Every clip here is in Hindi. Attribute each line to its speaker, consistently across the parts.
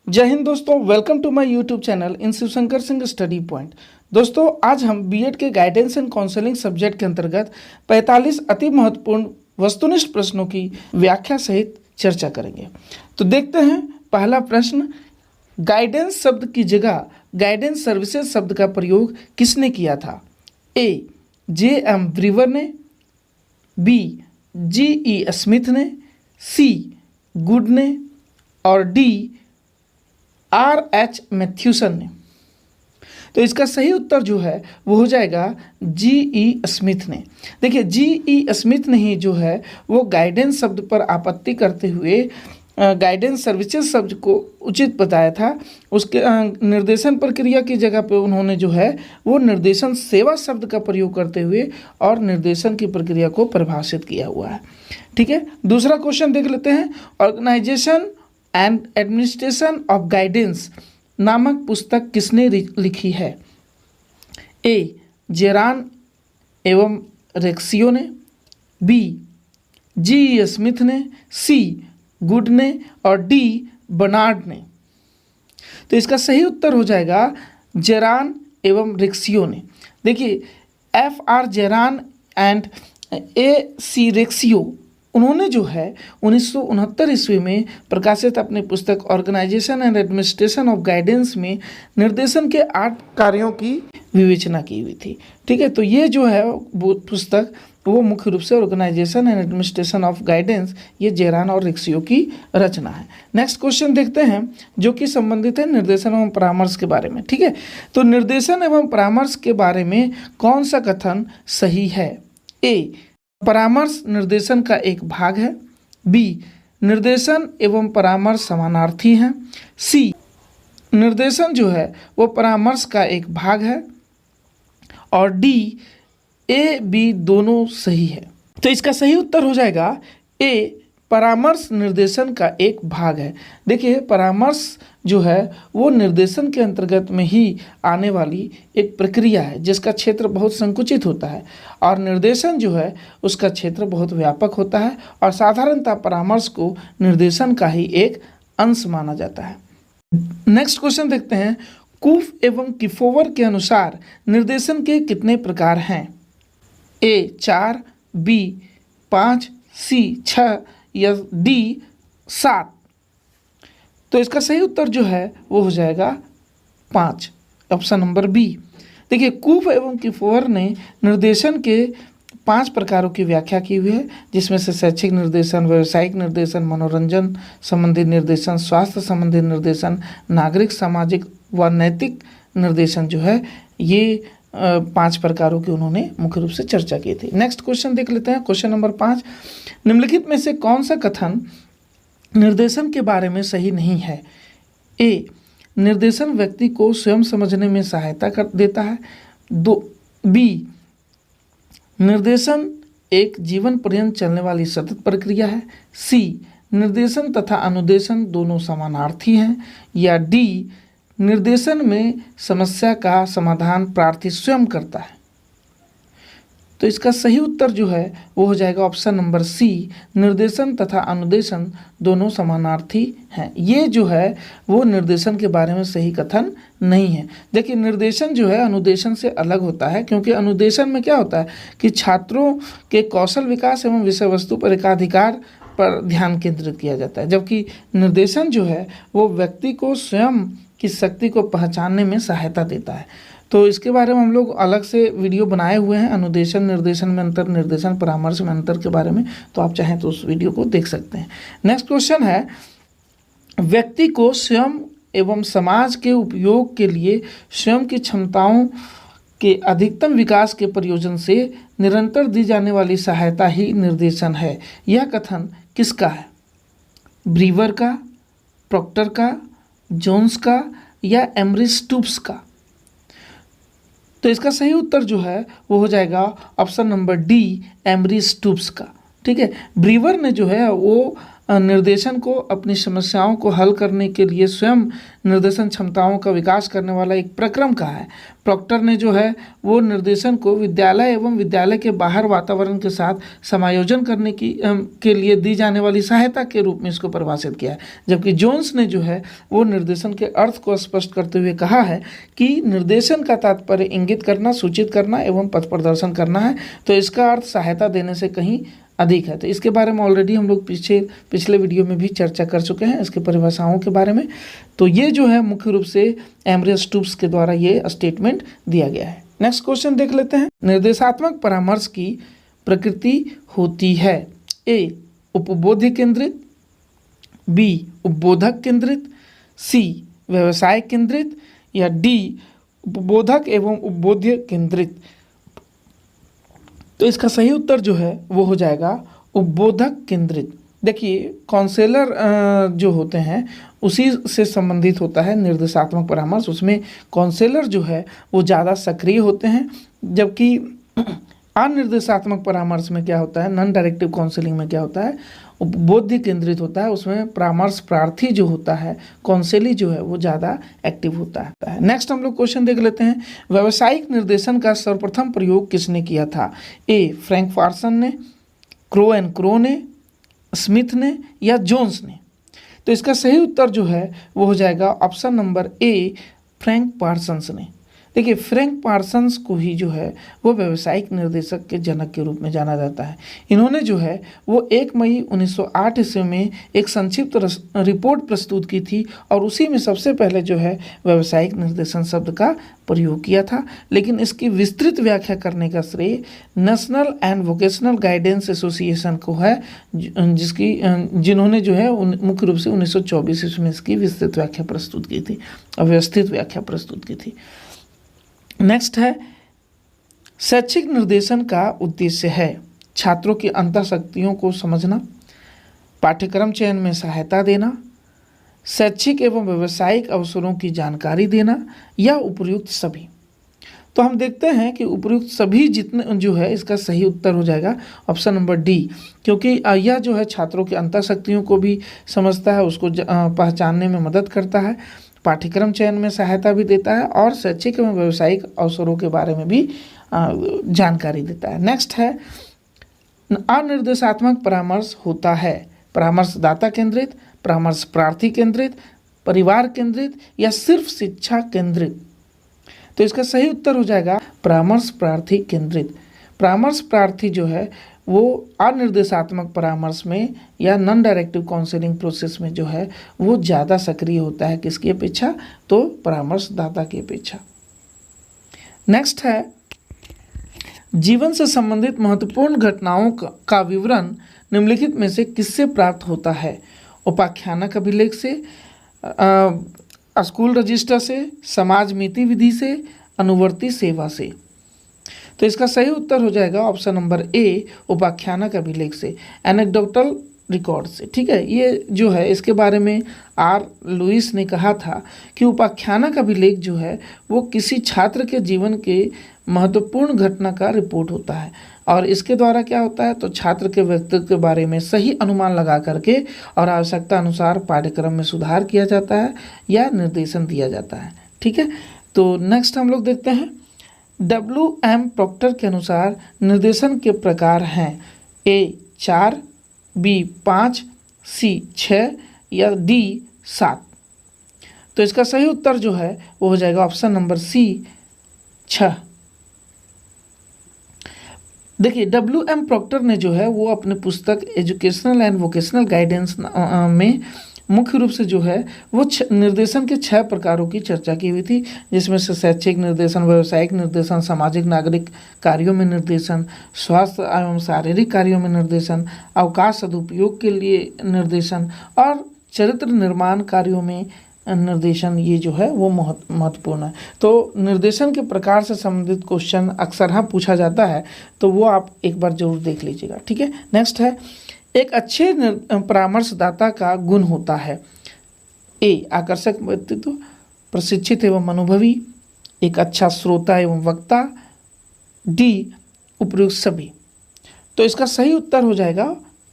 Speaker 1: जय हिंद दोस्तों, welcome to my YouTube channel in Shivshankar Singh Study Point. दोस्तों, आज हम बीएड के गाइडेंस एंड काउंसलिंग सब्जेक्ट के अंतर्गत 45 अति महत्वपूर्ण वस्तुनिष्ठ प्रश्नों की व्याख्या सहित चर्चा करेंगे। तो देखते हैं पहला प्रश्न, गाइडेंस शब्द की जगह गाइडेंस सर्विसेज शब्द का प्रयोग किसने किया था? ए. J.M. ब्रीवर ने, बी. G.E. स्मिथ ने, सी. गुड ने और डी. R.H. मैथ्यूसन ने। तो इसका सही उत्तर जो है वो हो जाएगा G.E. स्मिथ ने। देखिए, G.E. स्मिथ ने ही जो है वो गाइडेंस शब्द पर आपत्ति करते हुए गाइडेंस सर्विसेज शब्द को उचित बताया था। उसके निर्देशन प्रक्रिया की जगह पे उन्होंने जो है वो निर्देशन सेवा शब्द का प्रयोग करते हुए और निर्देशन की प्रक्रिया को परिभाषित किया हुआ है। ठीक है, दूसरा क्वेश्चन देख लेते हैं। Organisation and administration of guidance नामक पुस्तक किसने लिखी है? ए. जेरान एवं रेक्सियो ने, बी. G.E. स्मिथ ने, सी. गुड ने और डी. बर्नार्ड ने। तो इसका सही उत्तर हो जाएगा जेरान एवं रेक्सियो ने। देखिए, F.R. जेरान and A.C. रेक्सियो, उन्होंने जो है 1969 ईस्वी में प्रकाशित अपनी पुस्तक organisation and administration of guidance में निर्देशन के 8 कार्यों की विवेचना की हुई थी। ठीक है, तो ये जो है वो पुस्तक वो मुख्य रूप से organisation and administration of guidance, ये जेरान और रेक्सियो की रचना है। नेक्स्ट क्वेश्चन देखते हैं जो कि संबंधित है निर्देशन एवं परामर्श के बारे में। ठीक है, तो निर्देशन एवं परामर्श के बारे में कौन सा कथन सही है? ए. परामर्श निर्देशन का एक भाग है, बी. निर्देशन एवं परामर्श समानार्थी हैं, सी. निर्देशन जो है वो परामर्श का एक भाग है और डी. ए बी दोनों सही है। तो इसका सही उत्तर हो जाएगा ए. परामर्श निर्देशन का एक भाग है। देखिए, परामर्श जो है वो निर्देशन के अंतर्गत में ही आने वाली एक प्रक्रिया है जिसका क्षेत्र बहुत संकुचित होता है और निर्देशन जो है उसका क्षेत्र बहुत व्यापक होता है और साधारणतः परामर्श को निर्देशन का ही एक अंश माना जाता है। नेक्स्ट क्वेश्चन देखते हैं। कूफ एवं किफोवर के अनुसार निर्देशन के कितने प्रकार हैं? ए. 4, बी. 5, सी. 6 या डी. 7। तो इसका सही उत्तर जो है वो हो जाएगा 5, ऑप्शन नंबर बी। देखिए, कूफ एवं किफोवर ने निर्देशन के 5 प्रकारों की व्याख्या की हुई है, जिसमें से शैक्षिक निर्देशन, व्यावसायिक निर्देशन, मनोरंजन संबंधी निर्देशन, स्वास्थ्य संबंधी निर्देशन, नागरिक, सामाजिक व नैतिक निर्देशन जो है ये 5 प्रकारों की उन्होंने मुख्य रूप से चर्चा की थी। नेक्स्ट क्वेश्चन देख लेते हैं, क्वेश्चन नंबर 5। निम्नलिखित में से कौन सा कथन निर्देशन के बारे में सही नहीं है? ए. निर्देशन व्यक्ति को स्वयं समझने में सहायता कर देता है, बी. निर्देशन एक जीवन पर्यंत चलने वाली सतत प्रक्रिया है, सी. निर्देशन तथा अनुदेशन दोनों समानार्थी हैं, या डी. निर्देशन में समस्या का समाधान प्रार्थी स्वयं करता है। तो इसका सही उत्तर जो है वो हो जाएगा ऑप्शन नंबर सी. निर्देशन तथा अनुदेशन दोनों समानार्थी हैं। ये जो है वो निर्देशन के बारे में सही कथन नहीं है। देखिए, निर्देशन जो है अनुदेशन से अलग होता है, क्योंकि अनुदेशन में क्या होता है कि छात्रों के कौशल विकास एवं विषय वस्तु पर एकाधिकार पर ध्यान केंद्रित किया जाता है, जबकि निर्देशन जो है वो व्यक्ति को स्वयं की शक्ति को पहचानने में सहायता देता है। तो इसके बारे में हम लोग अलग से वीडियो बनाए हुए हैं, अनुदेशन निर्देशन में अंतर, निर्देशन परामर्श में अंतर के बारे में, तो आप चाहें तो उस वीडियो को देख सकते हैं। नेक्स्ट क्वेश्चन है, व्यक्ति को स्वयं एवं समाज के उपयोग के लिए स्वयं की क्षमताओं के अधिकतम विकास के प्रयोजन से निरंतर दी जाने वाली सहायता ही निर्देशन है। यह कथन किसका है? ब्रीवर का, प्रॉक्टर का, जोन्स का या एमरी स्टूप्स का? तो इसका सही उत्तर जो है वो हो जाएगा option number D. Emery stoops का। ठीक है, ब्रीवर ने जो है वो निर्देशन को अपनी समस्याओं को हल करने के लिए स्वयं निर्देशन क्षमताओं का विकास करने वाला एक प्रक्रम कहा है। प्रॉक्टर ने जो है वो निर्देशन को विद्यालय एवं विद्यालय के बाहर वातावरण के साथ समायोजन करने के लिए दी जाने वाली सहायता के रूप में इसको परिभाषित किया है। जबकि जोन्स ने जो है वो निर्देशन के अर्थ को स्पष्ट करते हुए कहा है कि निर्देशन का तात्पर्य इंगित करना, सूचित करना एवं पथ प्रदर्शन करना है। तो इसका अर्थ सहायता देने से कहीं अधिक है। तो इसके बारे में ऑलरेडी हम लोग पिछले वीडियो में भी चर्चा कर चुके हैं इसके परिभाषाओं के बारे में। तो ये जो है मुख्य रूप से एमरे स्टूप्स के द्वारा ये स्टेटमेंट दिया गया है। नेक्स्ट क्वेश्चन देख लेते हैं। निर्देशात्मक परामर्श की प्रकृति होती है ए उपबोध्य केंद्रित, बी उपबोधक केंद्रित, सी व्यवसाय केंद्रित या डी उपबोधक एवं उपबोध्य केंद्रित। तो इसका सही उत्तर जो है वो हो जाएगा उपबोधक केंद्रित। देखिए काउंसलर जो होते हैं उसी से संबंधित होता है निर्देशात्मक परामर्श। उसमें काउंसलर जो है वो ज़्यादा सक्रिय होते हैं, जबकि अनिर्देशात्मक परामर्श में क्या होता है, नॉन डायरेक्टिव काउंसलिंग में क्या होता है, उपबोध्य केंद्रित होता है। उसमें परामर्श प्रार्थी जो होता है, काउंसली जो है वो ज़्यादा एक्टिव होता है। नेक्स्ट हम लोग क्वेश्चन देख लेते हैं। व्यावसायिक निर्देशन का सर्वप्रथम प्रयोग किसने किया था? ए फ्रैंक पार्सन ने, क्रो एंड क्रो ने, स्मिथ ने या जोन्स ने। तो इसका सही उत्तर जो है वो हो जाएगा ऑप्शन नंबर ए फ्रैंक पार्सन्स ने। देखिए फ्रैंक पार्सन्स को ही जो है वो व्यावसायिक निर्देशक के जनक के रूप में जाना जाता है। इन्होंने जो है वो 1 मई 1908 ईस्वी में एक संक्षिप्त रिपोर्ट प्रस्तुत की थी और उसी में सबसे पहले जो है व्यावसायिक निर्देशन शब्द का प्रयोग किया था। लेकिन इसकी विस्तृत व्याख्या करने का श्रेय national and vocational Guidance association को है, जिन्होंने जो है मुख्य रूप से 1924 ईस्वी में इसकी विस्तृत व्याख्या प्रस्तुत की थी, व्यवस्थित व्याख्या प्रस्तुत की थी। नेक्स्ट है शैक्षिक निर्देशन का उद्देश्य है छात्रों की अंतःशक्तियों को समझना, पाठ्यक्रम चयन में सहायता देना, शैक्षिक एवं व्यावसायिक अवसरों की जानकारी देना या उपयुक्त सभी। तो हम देखते हैं कि उपयुक्त सभी जितने जो है इसका सही उत्तर हो जाएगा ऑप्शन नंबर डी, क्योंकि यह जो है छात्रों की अंतःशक्तियों को भी समझता है, उसको पहचानने में मदद करता है, पाठ्यक्रम चयन में सहायता भी देता है और शैक्षिक एवं व्यावसायिक अवसरों के बारे में भी जानकारी देता है। नेक्स्ट है अनिर्देशात्मक परामर्श होता है परामर्शदाता केंद्रित, परामर्श प्रार्थी केंद्रित, परिवार केंद्रित या सिर्फ शिक्षा केंद्रित। तो इसका सही उत्तर हो जाएगा परामर्श प्रार्थी केंद्रित। परामर्श प्रार्थी जो है वो अनिर्देशात्मक परामर्श में या नॉन डायरेक्टिव काउंसलिंग प्रोसेस में जो है वो ज़्यादा सक्रिय होता है, किसकी अपेक्षा? तो परामर्शदाता की अपेक्षा। नेक्स्ट है जीवन से संबंधित महत्वपूर्ण घटनाओं का विवरण निम्नलिखित में से किससे प्राप्त होता है? उपाख्यानक अभिलेख से, स्कूल रजिस्टर से, समाज नीति विधि से, अनुवर्ती सेवा से। तो इसका सही उत्तर हो जाएगा ऑप्शन नंबर ए उपाख्यानक अभिलेख से, एनेक्डोटल रिकॉर्ड से। ठीक है, ये जो है इसके बारे में आर लुइस ने कहा था कि उपाख्यानक अभिलेख जो है वो किसी छात्र के जीवन के महत्वपूर्ण घटना का रिपोर्ट होता है और इसके द्वारा क्या होता है, तो छात्र के व्यक्तित्व के बारे में सही अनुमान लगा करके और आवश्यकता अनुसार पाठ्यक्रम में सुधार किया जाता है या निर्देशन दिया जाता है। ठीक है, तो नेक्स्ट हम लोग देखते हैं WM प्रॉक्टर के अनुसार निर्देशन के प्रकार हैं A 4, B 5, C 6 या D 7। तो इसका सही उत्तर जो है वो हो जाएगा ऑप्शन नंबर C 6। देखिए WM प्रॉक्टर ने जो है वो अपने पुस्तक एजुकेशनल एंड वोकेशनल गाइडेंस में मुख्य रूप से जो है वो निर्देशन के 6 प्रकारों की चर्चा की हुई थी, जिसमें से शैक्षिक निर्देशन, व्यावसायिक निर्देशन, सामाजिक नागरिक कार्यों में निर्देशन, स्वास्थ्य एवं शारीरिक कार्यों में निर्देशन, अवकाश सदुपयोग के लिए निर्देशन और चरित्र निर्माण कार्यों में निर्देशन। ये जो है वो महत्वपूर्ण है। तो निर्देशन के प्रकार से संबंधित क्वेश्चन अक्सर हाँ पूछा जाता है, तो वो आप एक बार जरूर देख लीजिएगा। ठीक है, नेक्स्ट है एक अच्छे परामर्शदाता का गुण होता है ए आकर्षक व्यक्तित्व, प्रशिक्षित एवं अनुभवी, एक अच्छा श्रोता एवं वक्ता, डी उपयुक्त सभी। तो इसका सही उत्तर हो जाएगा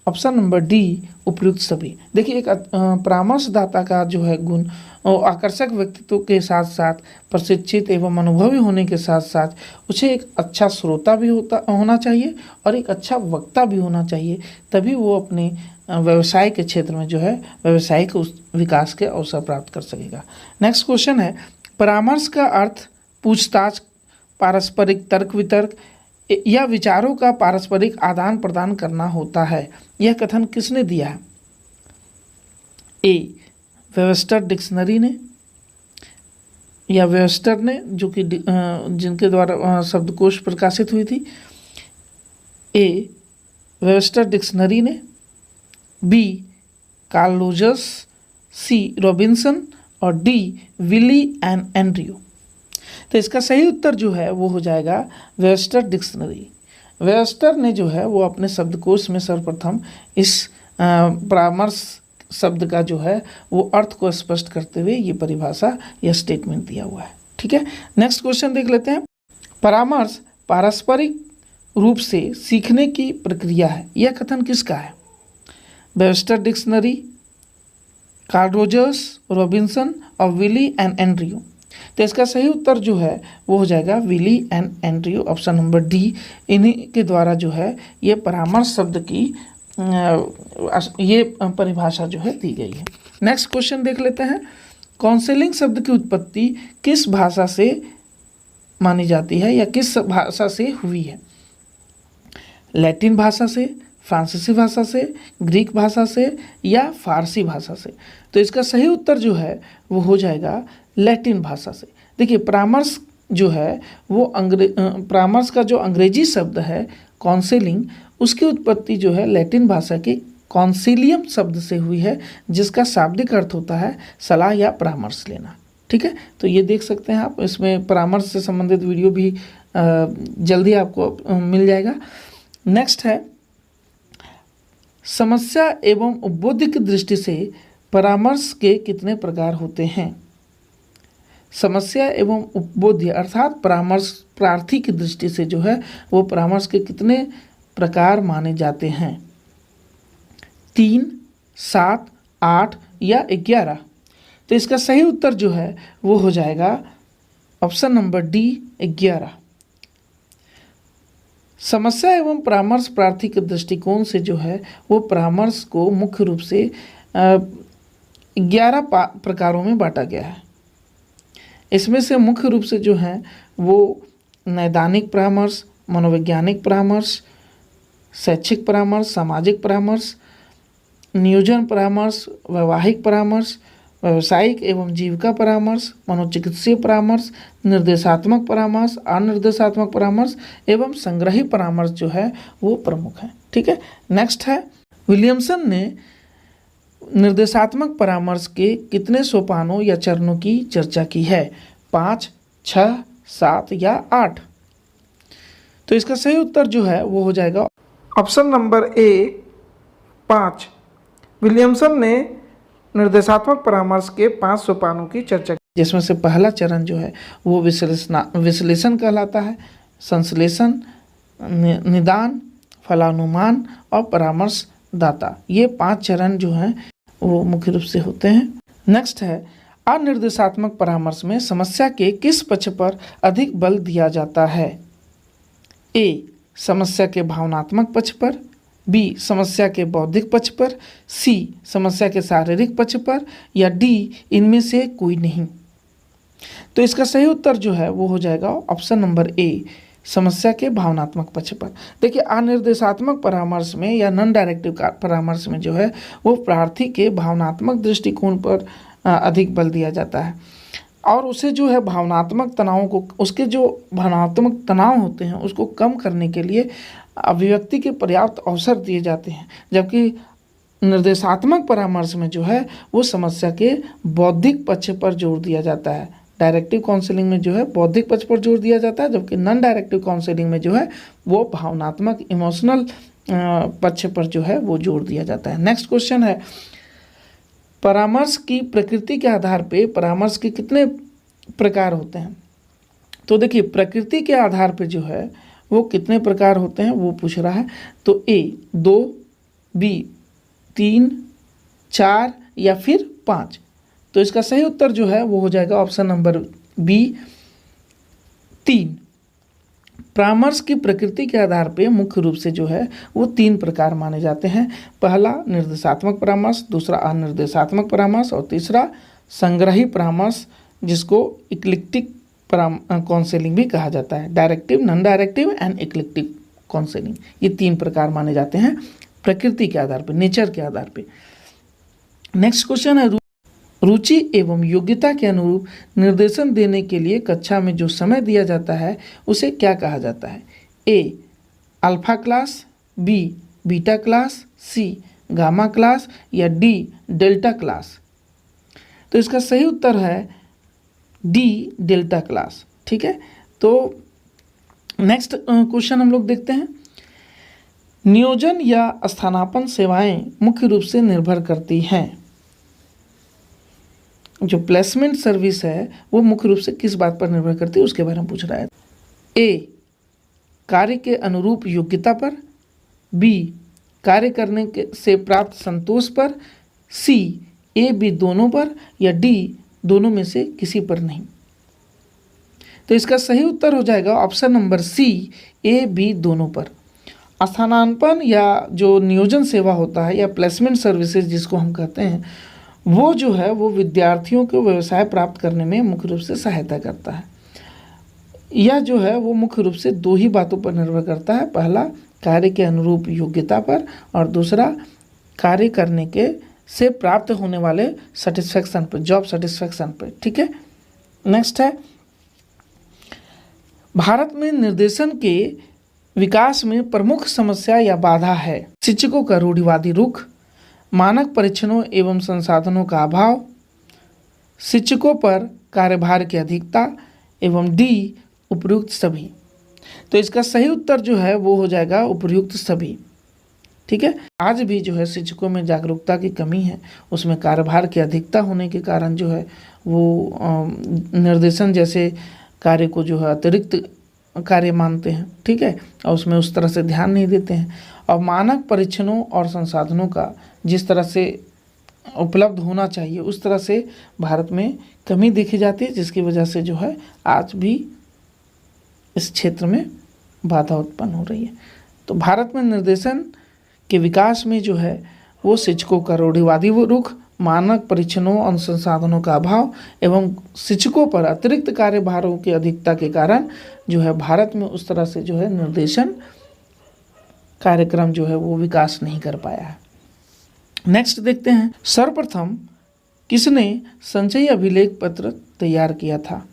Speaker 1: ऑप्शन नंबर डी उपयुक्त सभी। देखिए एक परामर्शदाता का जो है गुण और आकर्षक व्यक्तित्व के साथ साथ प्रशिक्षित एवं अनुभवी होने के साथ साथ उसे एक अच्छा श्रोता भी होना चाहिए और एक अच्छा वक्ता भी होना चाहिए, तभी वो अपने व्यवसाय के क्षेत्र में जो है व्यवसायिक विकास के अवसर प्राप्त कर सकेगा। नेक्स्ट क्वेश्चन है, परामर्श का अर्थ पूछताछ, पारस्परिक तर्क वितर्क या विचारों का पारस्परिक आदान प्रदान करना होता है। यह कथन किसने दिया है? ए वेबस्टर डिक्शनरी ने या वेबस्टर ने, जो कि जिनके द्वारा शब्दकोश प्रकाशित हुई थी। ए वेबस्टर डिक्शनरी ने, बी कार्ल रोजर्स, सी रॉबिन्सन और डी विली एंड एंड्रयू। तो इसका सही उत्तर जो है वो हो जाएगा वेबस्टर डिक्शनरी। वेबस्टर ने जो है वो अपने शब्दकोश में सर्वप्रथम इस परामर्श शब्द का जो है वो अर्थ को स्पष्ट करते हुए ये परिभाषा या स्टेटमेंट दिया हुआ है। ठीक है, नेक्स्ट क्वेश्चन देख लेते हैं। परामर्श पारस्परिक रूप से सीखने की प्रक्रिया है, यह कथन किसका है? Webster dictionary, Carl Rogers, Robinson और विली एंड एंड्रयू। तो इसका सही उत्तर जो है वो हो जाएगा Willey and Andrew, option number D. इन्हीं के द्वारा जो है ये परामर्श शब्द की ये परिभाषा जो है दी गई है। नेक्स्ट क्वेश्चन देख लेते हैं। काउंसलिंग शब्द की उत्पत्ति किस भाषा से मानी जाती है या किस भाषा से हुई है? लैटिन भाषा से, फ्रांसीसी भाषा से, ग्रीक भाषा से या फारसी भाषा से? तो इसका सही उत्तर जो है वो हो जाएगा लैटिन भाषा से। देखिए परामर्श जो है वो परामर्श का जो अंग्रेजी शब्द है काउंसलिंग, उसकी उत्पत्ति जो है लैटिन भाषा के कॉन्सिलियम शब्द से हुई है, जिसका शाब्दिक अर्थ होता है सलाह या परामर्श लेना। ठीक है, तो ये देख सकते हैं आप, इसमें परामर्श से संबंधित वीडियो भी जल्दी आपको मिल जाएगा। नेक्स्ट है, समस्या एवं उपबोध्य की दृष्टि से परामर्श के कितने प्रकार होते हैं? समस्या एवं उपबोध्य अर्थात परामर्श प्रार्थी की दृष्टि से जो है वो परामर्श के कितने प्रकार माने जाते हैं? 3, 7, 8 या 11? तो इसका सही उत्तर जो है वो हो जाएगा ऑप्शन नंबर डी 11। समस्या एवं परामर्श प्रार्थी के दृष्टिकोण से जो है वो परामर्श को मुख्य रूप से 11 प्रकारों में बांटा गया है। इसमें से मुख्य रूप से जो है वो नैदानिक परामर्श, मनोवैज्ञानिक परामर्श, शैक्षिक परामर्श, सामाजिक परामर्श, नियोजन परामर्श, वैवाहिक परामर्श, व्यावसायिक एवं जीविका परामर्श, मनोचिकित्सीय परामर्श, निर्देशात्मक परामर्श, अनिर्देशात्मक परामर्श एवं संग्रही परामर्श जो है वो प्रमुख है। ठीक है, नेक्स्ट है, विलियमसन ने निर्देशात्मक परामर्श के कितने सोपानों या चरणों की चर्चा की है? 5, 6, 7 या 8? तो इसका सही उत्तर जो है वो हो जाएगा ऑप्शन नंबर ए 5। विलियमसन ने निर्देशात्मक परामर्श के 5 सोपानों की चर्चा की, जिसमें से पहला चरण जो है वो विश्लेषण कहलाता है, संश्लेषण, निदान, फलानुमान और परामर्श दाता। ये 5 चरण जो हैं वो मुख्य रूप से होते हैं। नेक्स्ट है, अनिर्देशात्मक परामर्श में समस्या के किस पक्ष पर अधिक बल दिया जाता है? ए समस्या के भावनात्मक पक्ष पर, बी समस्या के बौद्धिक पक्ष पर, सी समस्या के शारीरिक पक्ष पर या डी इनमें से कोई नहीं? तो इसका सही उत्तर जो है वो हो जाएगा ऑप्शन नंबर ए समस्या के भावनात्मक पक्ष पर। देखिए अनिर्देशात्मक परामर्श में या नॉन डायरेक्टिव परामर्श में जो है वो प्रार्थी के भावनात्मक दृष्टिकोण पर अधिक बल दिया जाता है और उसे जो है भावनात्मक तनावों को, उसके जो भावनात्मक तनाव होते हैं उसको कम करने के लिए अभिव्यक्ति के पर्याप्त अवसर दिए जाते हैं, जबकि निर्देशात्मक परामर्श में जो है वो समस्या के बौद्धिक पक्ष पर जोर दिया जाता है। डायरेक्टिव काउंसलिंग में जो है बौद्धिक पक्ष पर जोर दिया जाता है, जबकि नॉन डायरेक्टिव काउंसलिंग में जो है वो भावनात्मक इमोशनल पक्ष पर जो है वो जोर दिया जाता है। नेक्स्ट क्वेश्चन है, परामर्श की प्रकृति के आधार पे परामर्श के कितने प्रकार होते हैं? तो देखिए प्रकृति के आधार पे जो है वो कितने प्रकार होते हैं वो पूछ रहा है। तो ए 2, बी 3, 4 या फिर 5। तो इसका सही उत्तर जो है वो हो जाएगा ऑप्शन नंबर बी 3। परामर्श की प्रकृति के आधार पे मुख्य रूप से जो है वो 3 प्रकार माने जाते हैं। पहला निर्देशात्मक परामर्श, दूसरा अनिर्देशात्मक परामर्श और तीसरा संग्रही परामर्श, जिसको इक्लिप्टिक काउंसलिंग भी कहा जाता है। Directive, non directive and ecliptic counselling, ये 3 प्रकार माने जाते हैं प्रकृति के आधार पे, नेचर के आधार पे। नेक्स्ट क्वेश्चन है, रुचि एवं योग्यता के अनुरूप निर्देशन देने के लिए कक्षा में जो समय दिया जाता है उसे क्या कहा जाता है? A alpha class, B beta class, C gamma class या डी डेल्टा क्लास। तो इसका सही उत्तर है डी डेल्टा क्लास। ठीक है, तो नेक्स्ट क्वेश्चन हम लोग देखते हैं। नियोजन या स्थानापन्न सेवाएं मुख्य रूप से निर्भर करती हैं। जो प्लेसमेंट सर्विस है वो मुख्य रूप से किस बात पर निर्भर करती है उसके बारे में पूछ रहा है। ए कार्य के अनुरूप योग्यता पर, बी कार्य करने के से प्राप्त संतोष पर, सी ए बी दोनों पर या डी दोनों में से किसी पर नहीं। तो इसका सही उत्तर हो जाएगा option number C A B दोनों पर। स्थानापन्न या जो नियोजन सेवा होता है या प्लेसमेंट सर्विसेज जिसको हम कहते हैं, वो जो है वो विद्यार्थियों को व्यवसाय प्राप्त करने में मुख्य रूप से सहायता करता है। यह जो है वो मुख्य रूप से 2 ही बातों पर निर्भर करता है। पहला कार्य के अनुरूप योग्यता पर और दूसरा कार्य करने के से प्राप्त होने वाले सेटिस्फैक्शन पर, जॉब सेटिस्फैक्शन पर। ठीक है, नेक्स्ट है, भारत में निर्देशन के विकास में प्रमुख समस्या या बाधा है। शिक्षकों का रूढ़िवादी रुख, मानक परीक्षणों एवं संसाधनों का अभाव, शिक्षकों पर कार्यभार की अधिकता एवं डी उपयुक्त सभी। तो इसका सही उत्तर जो है वो हो जाएगा उपयुक्त सभी। ठीक है, आज भी जो है शिक्षकों में जागरूकता की कमी है, उसमें कार्यभार की अधिकता होने के कारण जो है वो निर्देशन जैसे कार्य को जो है अतिरिक्त कार्य मानते हैं। ठीक है, और उसमें उस तरह से ध्यान नहीं देते हैं। और मानक परीक्षणों और संसाधनों का जिस तरह से उपलब्ध होना चाहिए उस तरह से भारत में कमी देखी जाती है, जिसकी वजह से जो है आज भी इस क्षेत्र में बाधा उत्पन्न हो रही है। तो भारत में निर्देशन के विकास में जो है वो शिक्षकों का रूढ़िवादी रुख, मानक परीक्षणों और संसाधनों का अभाव एवं शिक्षकों पर अतिरिक्त कार्यभारों की अधिकता के कारण जो है भारत में उस तरह से जो है निर्देशन कार्यक्रम जो है वो विकास नहीं कर पाया है। नेक्स्ट देखते हैं, सर्वप्रथम किसने संचयी अभिलेख पत्र तैयार किया था?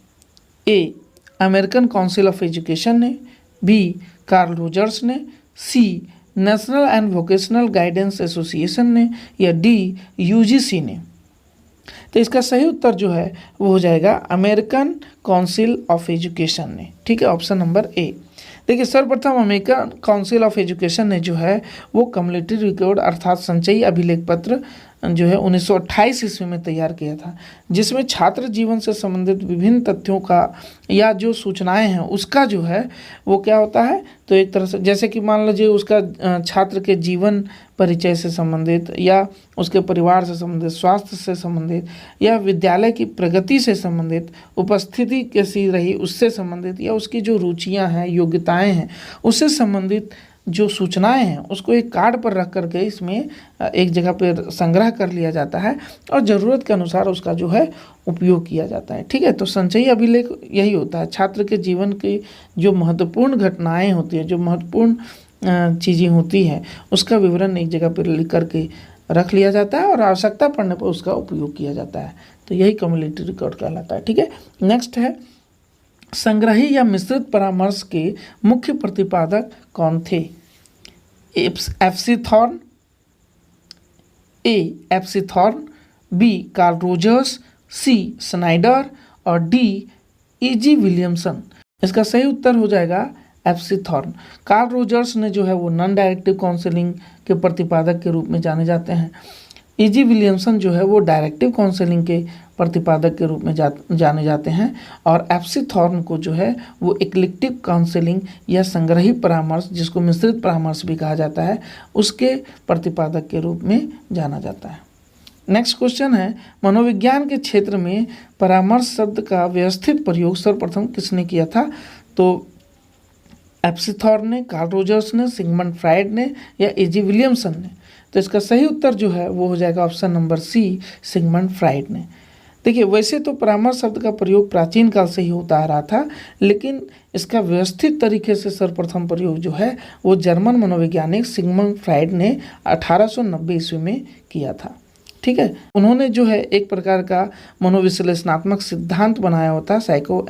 Speaker 1: A American Council of Education ने, बी कार्ल रोजर्स ने, C National and vocational Guidance Association ने या डी यूजीसी ने। तो इसका सही उत्तर जो है वो हो जाएगा अमेरिकन काउंसिल ऑफ एजुकेशन ने। ठीक है, ऑप्शन नंबर ए। देखिए, सर्वप्रथम अमेरिकन काउंसिल ऑफ एजुकेशन ने जो है वो कम्युनिटी रिकॉर्ड अर्थात संचयी अभिलेख पत्र जो है 1928 ईस्वी में तैयार किया था, जिसमें छात्र जीवन से संबंधित विभिन्न तथ्यों का या जो सूचनाएं हैं उसका जो है वो क्या होता है, तो एक तरह से जैसे कि मान लीजिए उसका छात्र के जीवन परिचय से संबंधित या उसके परिवार से संबंधित, स्वास्थ्य से संबंधित या विद्यालय की प्रगति से संबंधित, उपस्थिति कैसी रही उससे संबंधित या उसकी जो रुचियां हैं, योग्यताएं हैं, उससे संबंधित जो सूचनाएं हैं उसको एक कार्ड पर रख करके इसमें एक जगह पर संग्रह कर लिया जाता है और ज़रूरत के अनुसार उसका जो है उपयोग किया जाता है। ठीक है, तो संचयी अभिलेख यही होता है, छात्र के जीवन की जो महत्वपूर्ण घटनाएं होती हैं, जो महत्वपूर्ण चीज़ें होती हैं, उसका विवरण एक जगह पर लिख करके रख लिया जाता है और आवश्यकता पड़ने पर उसका उपयोग किया जाता है। तो यही कम्युनिटी रिकॉर्ड कहलाता है। ठीक है, नेक्स्ट है, संग्रही या मिश्रित परामर्श के मुख्य प्रतिपादक कौन थे? FC Thorne, A FC Thorne, B Carl Rogers, C Snyder और डी ईजी विलियमसन। इसका सही उत्तर हो जाएगा एफसी थॉर्न। कार्ल रोजर्स ने जो है वो नॉन डायरेक्टिव काउंसलिंग के प्रतिपादक के रूप में जाने जाते हैं। E.G. विलियमसन जो है वो डायरेक्टिव काउंसलिंग के प्रतिपादक के रूप में जाने जाते हैं, और एफ.सी. थॉर्न को जो है वो इक्लिप्टिक काउंसलिंग या संग्रही परामर्श, जिसको मिश्रित परामर्श भी कहा जाता है, उसके प्रतिपादक के रूप में जाना जाता है। नेक्स्ट क्वेश्चन है, मनोविज्ञान के क्षेत्र में परामर्श शब्द का व्यवस्थित प्रयोग सर्वप्रथम किसने किया था? तो एफ.सी. थॉर्न ने, कार्ल रोजर्स ने, सिगमंड फ्राइड ने या E.G. विलियमसन ने? तो इसका सही उत्तर जो है वो हो जाएगा option number C, Sigmund Freud ने। देखिए, वैसे तो परामर्श शब्द का प्रयोग प्राचीन काल से ही होता आ रहा था, लेकिन इसका व्यवस्थित तरीके से सर्वप्रथम प्रयोग जो है वो जर्मन मनोवैज्ञानिक सिगमंड फ्राइड ने 1890 ईस्वी में किया था। ठीक है, उन्होंने जो है एक प्रकार का मनोविश्लेषणात्मक सिद्धांत बनाया होता, साइको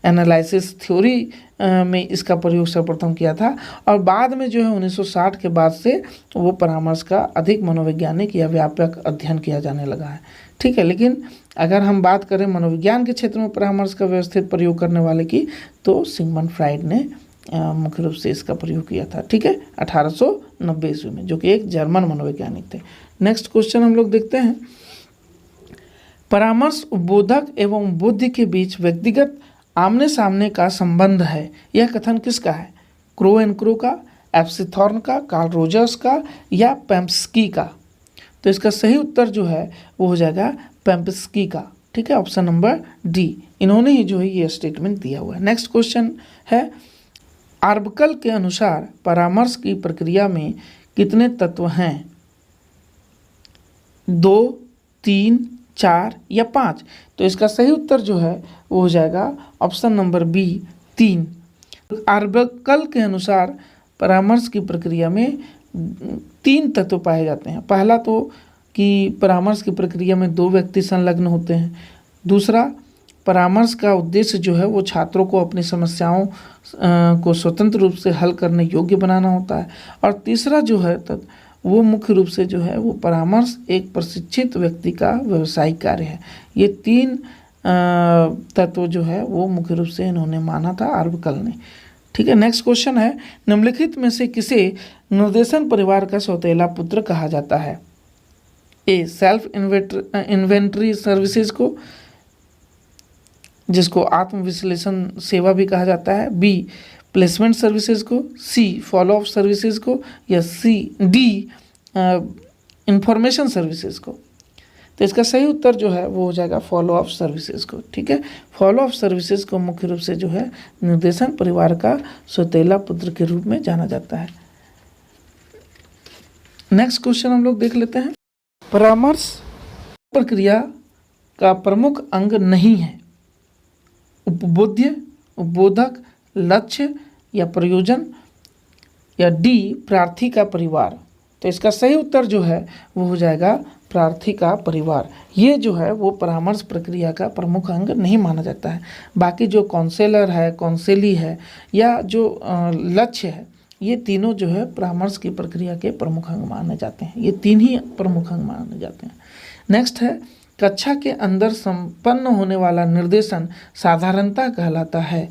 Speaker 1: एनालिसिस थ्योरी में इसका प्रयोग सर्वप्रथम किया था, और बाद में जो है 1960 के बाद से वो परामर्श का अधिक मनोवैज्ञानिक या व्यापक अध्ययन किया जाने लगा है। ठीक है, लेकिन अगर हम बात करें मनोविज्ञान के क्षेत्र में परामर्श का व्यवस्थित प्रयोग करने वाले की, तो सिगमंड फ्राइड ने मुख्य रूप से इसका प्रयोग किया था। ठीक है, 1890 ईस्वी में, जो कि एक जर्मन मनोवैज्ञानिक थे। नेक्स्ट क्वेश्चन हम लोग देखते हैं, परामर्श उपबोधक एवं बुद्धि के बीच व्यक्तिगत आमने सामने का संबंध है, यह कथन किसका है? क्रो एंड क्रो का, एफ.सी. थॉर्न का, कार्ल रोजर्स का या पेम्स्की का? तो इसका सही उत्तर जो है वो हो जाएगा पेम्स्की का। ठीक है, ऑप्शन नंबर डी, इन्होंने ही जो है ये स्टेटमेंट दिया हुआ है। नेक्स्ट क्वेश्चन है, आर्बकल के अनुसार परामर्श की प्रक्रिया में कितने तत्व हैं? 2, 3, 4 या 5? तो इसका सही उत्तर जो है वो हो जाएगा ऑप्शन नंबर बी, 3। आर्बकल के अनुसार परामर्श की प्रक्रिया में 3 तत्व पाए जाते हैं। पहला तो कि परामर्श की प्रक्रिया में 2 व्यक्ति संलग्न होते हैं। दूसरा, परामर्श का उद्देश्य जो है वो छात्रों को अपनी समस्याओं को स्वतंत्र रूप से हल करने योग्य बनाना होता है। और तीसरा जो है वो मुख्य रूप से जो है वो परामर्श एक प्रशिक्षित व्यक्ति का व्यावसायिक कार्य है। ये 3 तत्व जो है वो मुख्य रूप से इन्होंने माना था आर्बकल ने। ठीक है, नेक्स्ट क्वेश्चन है, निम्नलिखित में से किसे निर्देशन परिवार का सौतेला पुत्र कहा जाता है? ए, सेल्फ इन्वेंटरी सर्विसेज को, जिसको आत्म विश्लेषण सेवा भी कहा जाता है, बी, प्लेसमेंट सर्विसेज को, सी, फॉलो अप सर्विसेज को, या डी, इंफॉर्मेशन सर्विसेज को? तो इसका सही उत्तर जो है वो हो जाएगा फॉलो अप सर्विसेज को। ठीक है, फॉलो अप सर्विसेज को मुख्य रूप से जो है निर्देशन परिवार का सौतेला पुत्र के रूप में जाना जाता है। नेक्स्ट क्वेश्चन हम लोग देख लेते हैं, परामर्श प्रक्रिया का प्रमुख अंग नहीं है? उपबोध्य, उपबोधक, लक्ष्य या प्रयोजन, या डी, प्रार्थी का परिवार? तो इसका सही उत्तर जो है वो हो जाएगा प्रार्थी का परिवार। ये जो है वो परामर्श प्रक्रिया का प्रमुख अंग नहीं माना जाता है। बाकी जो काउंसलर है, काउंसली है, या जो लक्ष्य है, ये तीनों जो है परामर्श की प्रक्रिया के प्रमुख अंग माने जाते हैं। ये 3 ही प्रमुख अंग माने जाते हैं। नेक्स्ट है, कक्षा के अंदर संपन्न होने वाला निर्देशन साधारणता कहलाता है?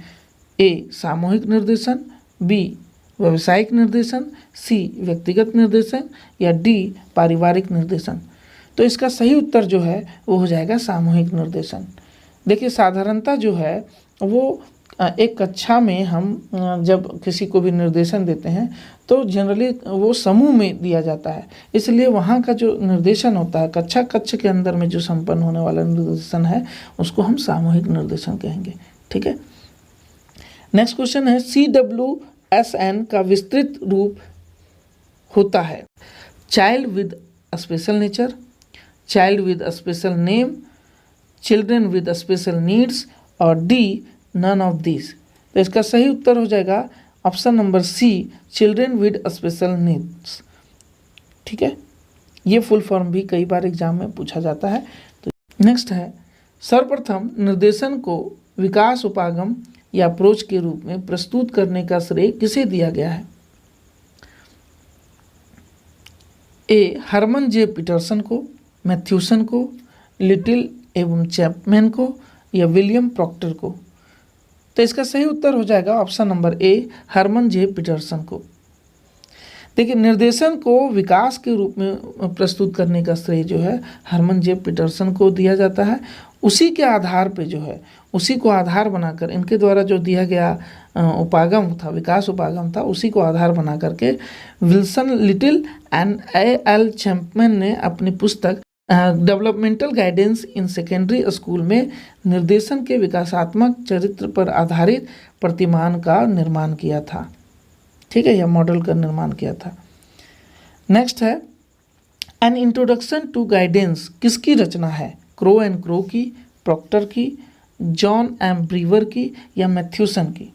Speaker 1: ए, सामूहिक निर्देशन, बी, व्यावसायिक निर्देशन, सी, व्यक्तिगत निर्देशन, या डी, पारिवारिक निर्देशन? तो इसका सही उत्तर जो है वो हो जाएगा सामूहिक निर्देशन। देखिए, साधारणता जो है वो एक कक्षा में हम जब किसी को भी निर्देशन देते हैं तो जनरली वो समूह में दिया जाता है, इसलिए वहाँ का जो निर्देशन होता है कक्ष के अंदर में जो संपन्न होने वाला निर्देशन है उसको हम सामूहिक निर्देशन कहेंगे। ठीक है, नेक्स्ट क्वेश्चन है, CWSN का विस्तृत रूप होता है? Child with special nature, child with special name, children with special needs, और डी, नन ऑफ दिस? तो इसका सही उत्तर हो जाएगा option number C, children with special needs. ठीक है, ये फुल फॉर्म भी कई बार एग्जाम में पूछा जाता है। तो नेक्स्ट है, सर्वप्रथम निर्देशन को विकास उपागम या अप्रोच के रूप में प्रस्तुत करने का श्रेय किसे दिया गया है? ए, हरमन जे पीटरसन को, मैथ्यूसन को, लिटिल एवं चैपमैन को, या विलियम प्रॉक्टर को? तो इसका सही उत्तर हो जाएगा option number A, Herman J Peterson को। देखिए, निर्देशन को विकास के रूप में प्रस्तुत करने का श्रेय जो है हरमन जे पीटरसन को दिया जाता है। उसी के आधार पे जो है, उसी को आधार बनाकर इनके द्वारा जो दिया गया उपागम था, विकास उपागम था, उसी को आधार बना करके विल्सन लिटिल एंड A.L. चैंपमैन ने अपनी पुस्तक developmental guidance in secondary school में निर्देशन के विकासात्मक चरित्र पर आधारित प्रतिमान का निर्माण किया था। ठीक है, या मॉडल का निर्माण किया था। नेक्स्ट है एन इंट्रोडक्शन टू गाइडेंस, किसकी रचना है? क्रो एंड क्रो की, प्रॉक्टर की, जॉन एम ब्रीवर की, या मैथ्यूसन की?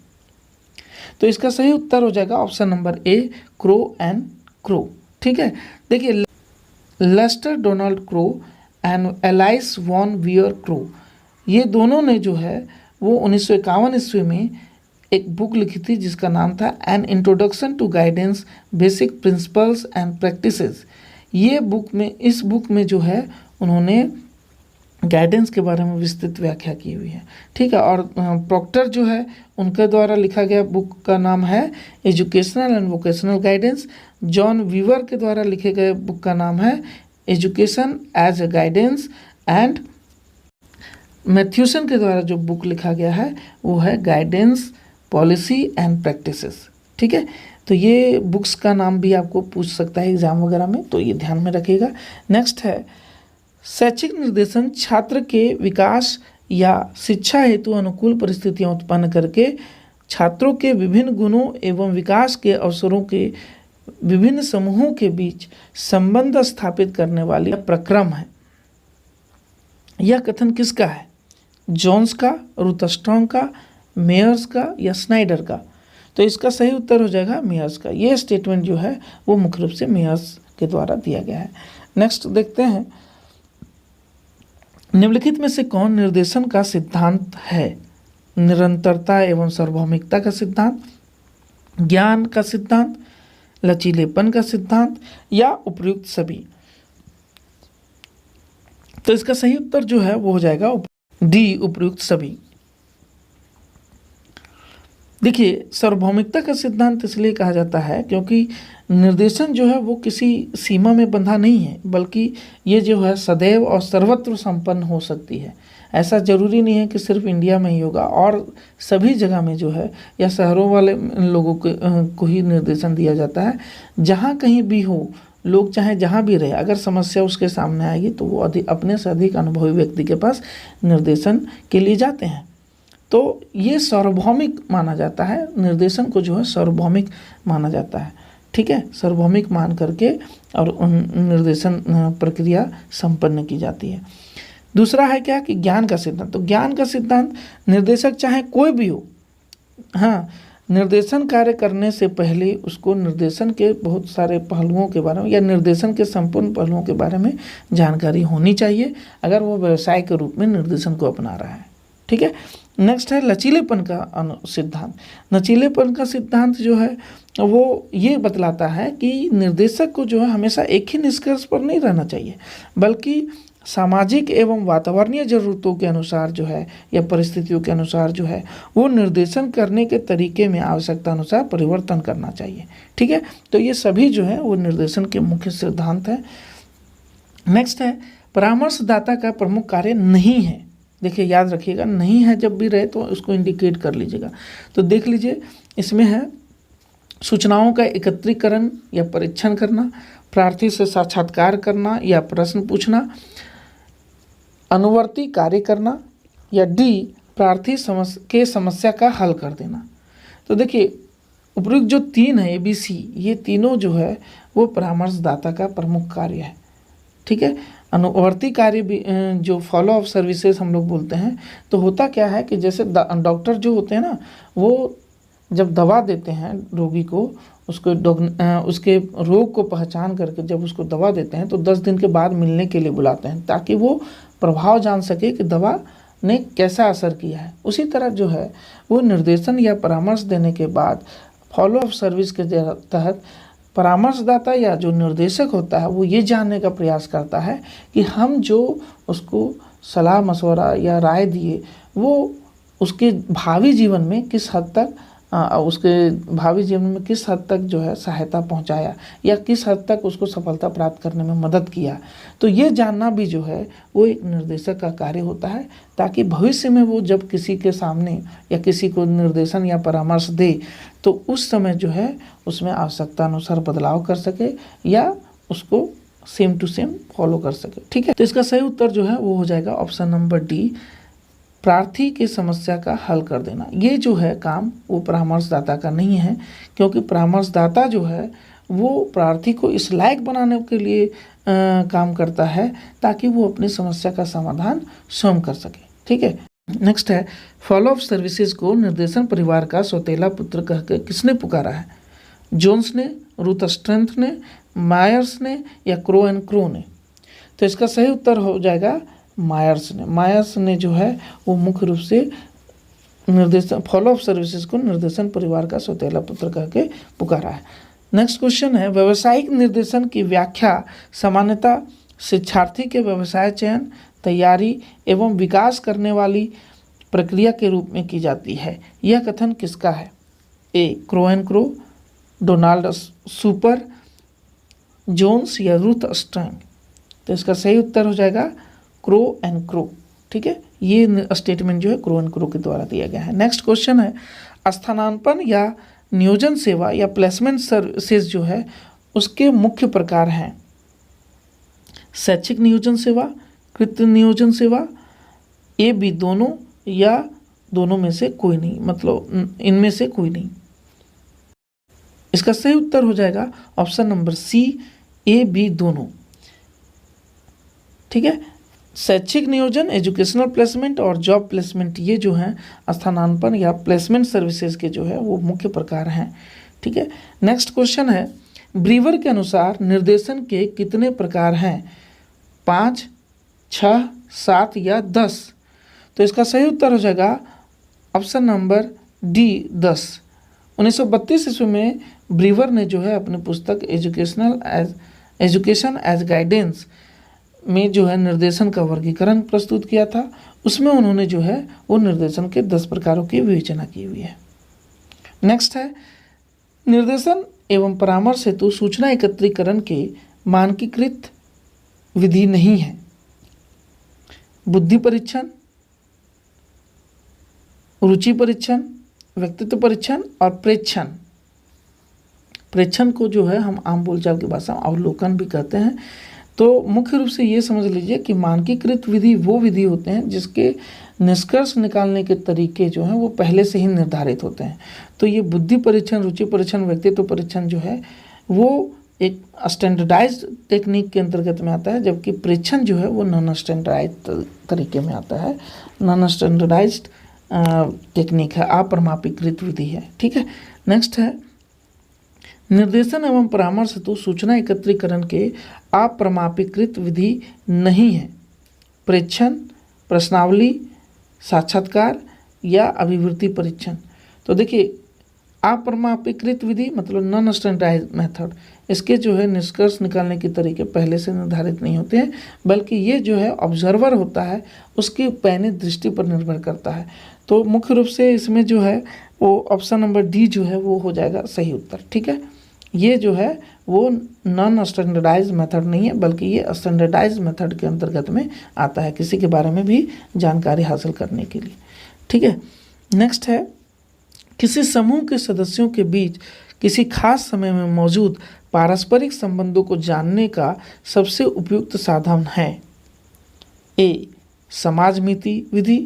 Speaker 1: तो इसका सही उत्तर हो जाएगा option number A, Crow and Crow. ठीक है, देखिए Lester Donald Crow and Alice Von Wier Crow, ये दोनों ने जो है वो 1951 ईस्वी में एक बुक लिखी थी जिसका नाम था an introduction to guidance basic principles and practices. ये बुक में, इस बुक में जो है उन्होंने गाइडेंस के बारे में विस्तृत व्याख्या की हुई है। ठीक है, और प्रॉक्टर जो है उनके द्वारा लिखा गया बुक का नाम है educational and vocational guidance. John Weaver के द्वारा लिखे गए बुक का नाम है education as a guidance, and Mathewson के द्वारा जो बुक लिखा गया है वो है गाइडेंस पॉलिसी एंड प्रैक्टिसेस। ठीक है, तो ये बुक्स का नाम भी आपको पूछ सकता है एग्जाम वगैरह में, तो ये ध्यान में रखिएगा। नेक्स्ट है शैक्षिक निर्देशन छात्र के विकास या शिक्षा हेतु अनुकूल परिस्थितियां उत्पन्न करके छात्रों के विभिन्न गुणों एवं विकास के अवसरों के विभिन्न समूहों के बीच संबंध स्थापित करने वाली प्रक्रम है। यह कथन किसका है? जोन्स का, रूथस्ट्रॉन्ग का, मेयर्स का, या स्नाइडर का? तो इसका सही उत्तर हो जाएगा मेयर्स का। ये स्टेटमेंट जो है वो मुख्य रूप से मेयर्स के द्वारा दिया गया है। नेक्स्ट देखते हैं, निम्नलिखित में से कौन निर्देशन का सिद्धांत है? निरंतरता एवं सार्वभौमिकता का सिद्धांत, ज्ञान का सिद्धांत, लचीलेपन का सिद्धांत, या उपयुक्त सभी? तो इसका सही उत्तर जो है वो हो जाएगा डी, उपयुक्त सभी। देखिए, सार्वभौमिकता का सिद्धांत इसलिए कहा जाता है क्योंकि निर्देशन जो है वो किसी सीमा में बंधा नहीं है, बल्कि ये जो है सदैव और सर्वत्र संपन्न हो सकती है। ऐसा जरूरी नहीं है कि सिर्फ इंडिया में ही होगा, और सभी जगह में जो है या शहरों वाले लोगों को ही निर्देशन दिया जाता है। जहाँ कहीं भी हो, लोग चाहे जहाँ भी रहे, अगर समस्या उसके सामने आएगी तो वो अपने से अधिक अनुभवी व्यक्ति के पास निर्देशन के लिए जाते हैं। तो ये सार्वभौमिक माना जाता है, निर्देशन को जो है सार्वभौमिक माना जाता है। ठीक है, सार्वभौमिक मान करके और निर्देशन प्रक्रिया संपन्न की जाती है। दूसरा है क्या कि ज्ञान का सिद्धांत। तो ज्ञान का सिद्धांत, निर्देशक चाहे कोई भी हो, हाँ, निर्देशन कार्य करने से पहले उसको निर्देशन के बहुत सारे पहलुओं के बारे में या निर्देशन के संपूर्ण पहलुओं के बारे में जानकारी होनी चाहिए, अगर वो व्यवसाय के रूप में निर्देशन को अपना रहा है। ठीक है, नेक्स्ट है लचीलेपन का सिद्धांत। लचीलेपन का सिद्धांत जो है वो ये बतलाता है कि निर्देशक को जो है हमेशा एक ही निष्कर्ष पर नहीं रहना चाहिए, बल्कि सामाजिक एवं वातावरणीय ज़रूरतों के अनुसार जो है या परिस्थितियों के अनुसार जो है वो निर्देशन करने के तरीके में आवश्यकता अनुसार परिवर्तन करना चाहिए। ठीक है, तो ये सभी जो है वो निर्देशन के मुख्य सिद्धांत हैं। नेक्स्ट है परामर्शदाता का प्रमुख कार्य नहीं है। देखिए, याद रखिएगा, नहीं है जब भी रहे तो उसको इंडिकेट कर लीजिएगा। तो देख लीजिए, इसमें है सूचनाओं का एकत्रीकरण या परीक्षण करना, प्रार्थी से साक्षात्कार करना या प्रश्न पूछना, अनुवर्ती कार्य करना, या डी प्रार्थी समस्या का हल कर देना। तो देखिए, उपयुक्त जो तीन है ABC, ये तीनों जो है वो परामर्शदाता का प्रमुख कार्य है। ठीक है, अनुवर्ती कार्य भी जो फॉलो अप सर्विसेज हम लोग बोलते हैं, तो होता क्या है कि जैसे डॉक्टर जो होते हैं ना, वो जब दवा देते हैं रोगी को, उसके रोग को पहचान करके जब उसको दवा देते हैं तो 10 दिन के बाद मिलने के लिए बुलाते हैं, ताकि वो प्रभाव जान सके कि दवा ने कैसा असर किया है। उसी तरह जो है वो निर्देशन या परामर्श देने के बाद फॉलो अप सर्विस के तहत परामर्शदाता या जो निर्देशक होता है वो ये जानने का प्रयास करता है कि हम जो उसको सलाह मशवरा या राय दिए वो उसके भावी जीवन में किस हद तक उसके भावी जीवन में किस हद तक जो है सहायता पहुंचाया या किस हद तक उसको सफलता प्राप्त करने में मदद किया। तो ये जानना भी जो है वो एक निर्देशक का कार्य होता है, ताकि भविष्य में वो जब किसी के सामने या किसी को निर्देशन या परामर्श दे तो उस समय जो है उसमें आवश्यकता अनुसार बदलाव कर सके या उसको सेम टू सेम फॉलो कर सके। ठीक है, तो इसका सही उत्तर जो है वो हो जाएगा ऑप्शन नंबर डी, प्रार्थी की समस्या का हल कर देना। ये जो है काम वो परामर्शदाता का नहीं है, क्योंकि परामर्शदाता जो है वो प्रार्थी को इस लायक बनाने के लिए काम करता है ताकि वो अपनी समस्या का समाधान स्वयं कर सके। ठीक है, नेक्स्ट है, फॉलो अप सर्विसेज को निर्देशन परिवार का सौतेला पुत्र कहकर किसने पुकारा है? जोन्स ने, रूथ स्ट्रेंथ ने, मायर्स ने या क्रो एंड क्रो ने? तो इसका सही उत्तर हो जाएगा मायर्स ने। मायर्स ने जो है वो मुख्य रूप से निर्देशन फॉलो अप सर्विसेज को निर्देशन परिवार का सौतेला पुत्र कहकर पुकारा है। नेक्स्ट क्वेश्चन है, व्यावसायिक निर्देशन की व्याख्या सामान्यतः शिक्षार्थी के व्यवसाय चयन, तैयारी एवं विकास करने वाली प्रक्रिया के रूप में की जाती है। यह कथन किसका है? A Crow and Crow, Donald Super, Jones या रूथ स्ट्रैंग? तो इसका सही उत्तर हो जाएगा क्रो एंड क्रो। ठीक है, ये स्टेटमेंट जो है क्रो एंड क्रो के द्वारा दिया गया है। नेक्स्ट क्वेश्चन है, स्थानांतरण या नियोजन सेवा या प्लेसमेंट सर्विसेज जो है उसके मुख्य प्रकार हैं। शैक्षिक नियोजन सेवा, कृत्रिम नियोजन सेवा, ए बी दोनों या दोनों में से कोई नहीं, मतलब इनमें से कोई नहीं। इसका सही उत्तर हो जाएगा option number C, A B दोनों। ठीक है, शैक्षिक नियोजन, एजुकेशनल प्लेसमेंट और जॉब प्लेसमेंट, ये जो हैं स्थानांतरण या प्लेसमेंट सर्विसेज के जो है वो मुख्य प्रकार हैं। ठीक है, नेक्स्ट क्वेश्चन है, ब्रीवर के अनुसार निर्देशन के कितने प्रकार हैं? 5, 6, 7 या 10? तो इसका सही उत्तर हो जाएगा ऑप्शन नंबर डी, 10। 1932 ईस्वी में ब्रीवर ने जो है अपनी पुस्तक एजुकेशन एज गाइडेंस में जो है निर्देशन का वर्गीकरण प्रस्तुत किया था। उसमें उन्होंने जो है वो निर्देशन के 10 प्रकारों की विवेचना की हुई है। नेक्स्ट है, निर्देशन एवं परामर्श हेतु सूचना एकत्रीकरण के मानकीकृत विधि नहीं है। बुद्धि परीक्षण, रुचि परीक्षण, व्यक्तित्व परीक्षण और प्रेक्षण। प्रेक्षण को जो है हम आम बोलचाल की भाषा में अवलोकन भी कहते हैं। तो मुख्य रूप से ये समझ लीजिए कि मानकीकृत विधि वो विधि होते हैं जिसके निष्कर्ष निकालने के तरीके जो हैं वो पहले से ही निर्धारित होते हैं। तो ये बुद्धि परीक्षण, रुचि परीक्षण, व्यक्तित्व परीक्षण जो है वो एक स्टैंडर्डाइज्ड टेक्निक के अंतर्गत में आता है, जबकि प्रेक्षण जो है वो नॉन स्टैंडर्डाइज्ड तरीके में आता है। नॉन स्टैंडर्डाइज्ड टेक्निक है, अपरिमापीकृत विधि है। ठीक है, नेक्स्ट है, निर्देशन एवं परामर्श हेतु सूचना एकत्रीकरण के अपरिमापीकृत विधि नहीं है। प्रेक्षण, प्रश्नावली, साक्षात्कार या अभिवृत्ति परीक्षण। तो देखिए, अपरिमापीकृत विधि मतलब नॉन स्टैंडर्डाइज्ड मेथड, इसके जो है निष्कर्ष निकालने के तरीके पहले से निर्धारित नहीं होते हैं, बल्कि ये जो है ऑब्जर्वर होता है उसकी पैनी दृष्टि पर निर्भर करता है। तो मुख्य रूप से इसमें जो है वो ऑप्शन नंबर डी जो है वो हो जाएगा सही उत्तर। ठीक है, ये जो है वो नॉन स्टैंडर्डाइज्ड मेथड नहीं है, बल्कि ये स्टैंडर्डाइज्ड मेथड के अंतर्गत में आता है, किसी के बारे में भी जानकारी हासिल करने के लिए। ठीक है, नेक्स्ट है, किसी समूह के सदस्यों के बीच किसी खास समय में मौजूद पारस्परिक संबंधों को जानने का सबसे उपयुक्त साधन है। ए समाजमिति विधि,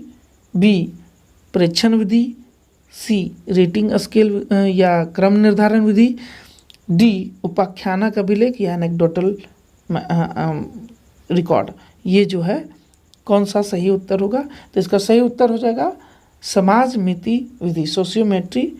Speaker 1: बी प्रेक्षण विधि, सी रेटिंग स्केल या क्रम निर्धारण विधि, डी उपाख्यानक अभिलेख या एनेक्डोटल रिकॉर्ड। ये जो है कौन सा सही उत्तर होगा? तो इसका सही उत्तर हो जाएगा समाज मिति विधि। सोशियोमेट्री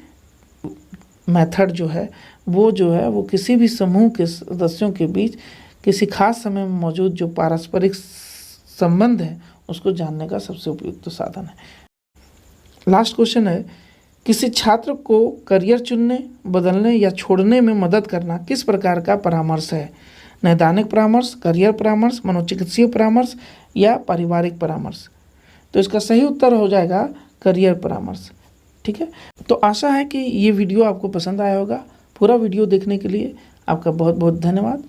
Speaker 1: मेथड जो है वो किसी भी समूह के सदस्यों के बीच किसी खास समय में मौजूद जो पारस्परिक संबंध है उसको जानने का सबसे उपयुक्त साधन है। लास्ट क्वेश्चन है, किसी छात्र को करियर चुनने, बदलने या छोड़ने में मदद करना किस प्रकार का परामर्श है? नैदानिक परामर्श, करियर परामर्श, मनोचिकित्सीय परामर्श या पारिवारिक परामर्श? तो इसका सही उत्तर हो जाएगा करियर परामर्श। ठीक है, तो आशा है कि ये वीडियो आपको पसंद आया होगा। पूरा वीडियो देखने के लिए आपका बहुत बहुत धन्यवाद।